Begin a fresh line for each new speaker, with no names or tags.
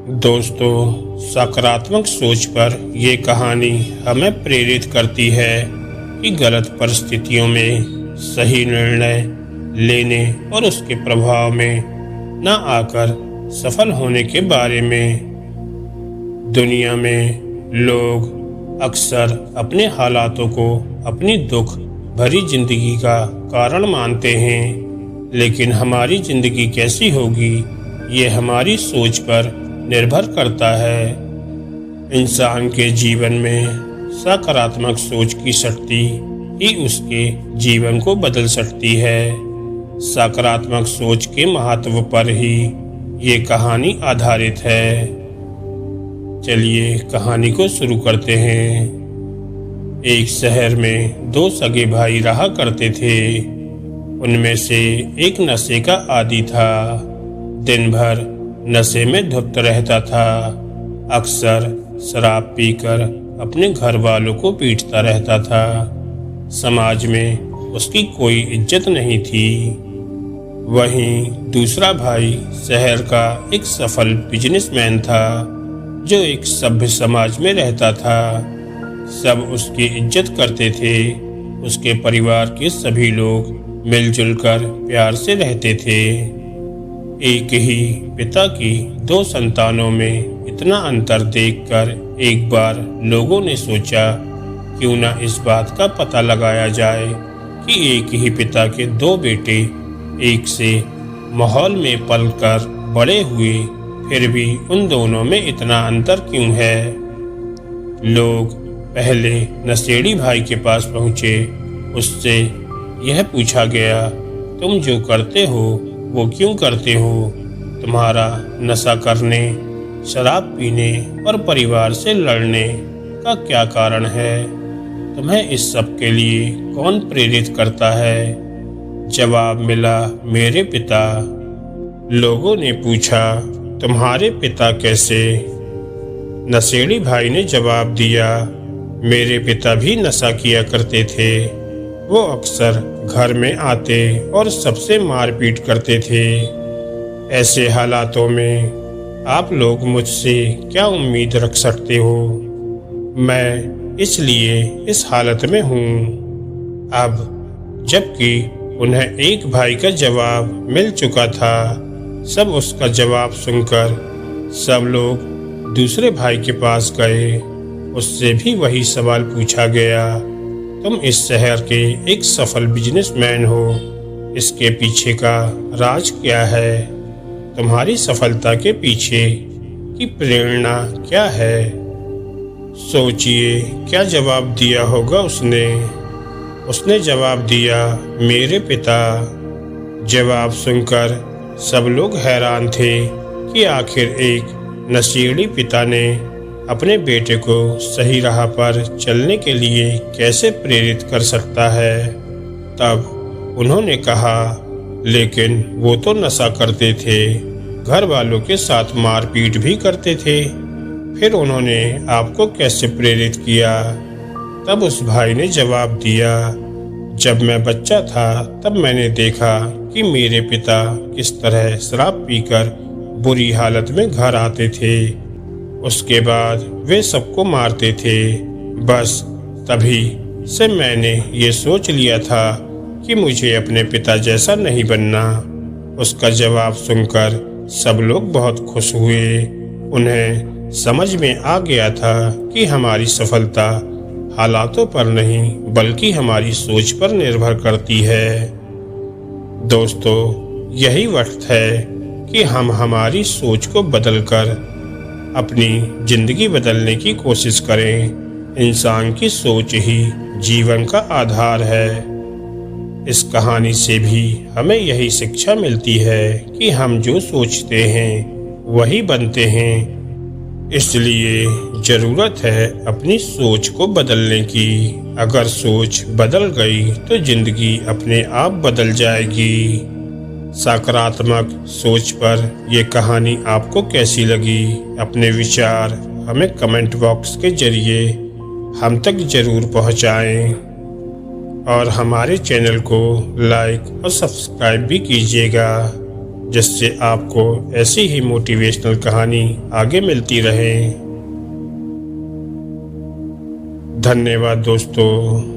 दोस्तों, सकारात्मक सोच पर ये कहानी हमें प्रेरित करती है कि गलत परिस्थितियों में सही निर्णय लेने और उसके प्रभाव में न आकर सफल होने के बारे में। दुनिया में लोग अक्सर अपने हालातों को अपनी दुख भरी जिंदगी का कारण मानते हैं, लेकिन हमारी जिंदगी कैसी होगी ये हमारी सोच पर निर्भर करता है। इंसान के जीवन में सकारात्मक सोच की शक्ति ही उसके जीवन को बदल सकती है। सकारात्मक सोच के महत्व पर ही ये कहानी आधारित है। चलिए कहानी को शुरू करते हैं। एक शहर में दो सगे भाई रहा करते थे। उनमें से एक नशे का आदी था। दिन भर नशे में धुत रहता था। अक्सर शराब पीकर अपने घर वालों को पीटता रहता था। समाज में उसकी कोई इज्जत नहीं थी। वहीं दूसरा भाई शहर का एक सफल बिजनेसमैन था, जो एक सभ्य समाज में रहता था। सब उसकी इज्जत करते थे। उसके परिवार के सभी लोग मिलजुल कर प्यार से रहते थे। एक ही पिता की दो संतानों में इतना अंतर देखकर एक बार लोगों ने सोचा, क्यों न इस बात का पता लगाया जाए कि एक ही पिता के दो बेटे एक से माहौल में पलकर बड़े हुए, फिर भी उन दोनों में इतना अंतर क्यों है। लोग पहले नशेड़ी भाई के पास पहुंचे। उससे यह पूछा गया, तुम जो करते हो वो क्यों करते हो? तुम्हारा नशा करने, शराब पीने और परिवार से लड़ने का क्या कारण है? तुम्हें इस सब के लिए कौन प्रेरित करता है? जवाब मिला, मेरे पिता। लोगों ने पूछा, तुम्हारे पिता कैसे? नशेड़ी भाई ने जवाब दिया, मेरे पिता भी नशा किया करते थे। वो अक्सर घर में आते और सबसे मारपीट करते थे। ऐसे हालातों में आप लोग मुझसे क्या उम्मीद रख सकते हो? मैं इसलिए इस हालत में हूँ। अब जबकि उन्हें एक भाई का जवाब मिल चुका था, सब उसका जवाब सुनकर सब लोग दूसरे भाई के पास गए। उससे भी वही सवाल पूछा गया, तुम इस शहर के एक सफल बिजनेसमैन हो, इसके पीछे का राज क्या है? तुम्हारी सफलता के पीछे की प्रेरणा क्या है? सोचिए क्या जवाब दिया होगा उसने। उसने जवाब दिया, मेरे पिता। जवाब सुनकर सब लोग हैरान थे कि आखिर एक नशेड़ी पिता ने अपने बेटे को सही राह पर चलने के लिए कैसे प्रेरित कर सकता है। तब उन्होंने कहा, लेकिन वो तो नशा करते थे, घर वालों के साथ मारपीट भी करते थे, फिर उन्होंने आपको कैसे प्रेरित किया? तब उस भाई ने जवाब दिया, जब मैं बच्चा था तब मैंने देखा कि मेरे पिता किस तरह शराब पीकर बुरी हालत में घर आते थे। उसके बाद वे सबको मारते थे। बस तभी से मैंने ये सोच लिया था कि मुझे अपने पिता जैसा नहीं बनना। उसका जवाब सुनकर सब लोग बहुत खुश हुए। उन्हें समझ में आ गया था कि हमारी सफलता हालातों पर नहीं बल्कि हमारी सोच पर निर्भर करती है। दोस्तों, यही वक्त है कि हम हमारी सोच को बदलकर अपनी जिंदगी बदलने की कोशिश करें। इंसान की सोच ही जीवन का आधार है। इस कहानी से भी हमें यही शिक्षा मिलती है कि हम जो सोचते हैं वही बनते हैं। इसलिए जरूरत है अपनी सोच को बदलने की। अगर सोच बदल गई तो जिंदगी अपने आप बदल जाएगी। सकारात्मक सोच पर यह कहानी आपको कैसी लगी? अपने विचार हमें कमेंट बॉक्स के जरिए हम तक जरूर पहुंचाएं और हमारे चैनल को लाइक और सब्सक्राइब भी कीजिएगा। जिससे आपको ऐसी ही मोटिवेशनल कहानी आगे मिलती रहे। धन्यवाद दोस्तों।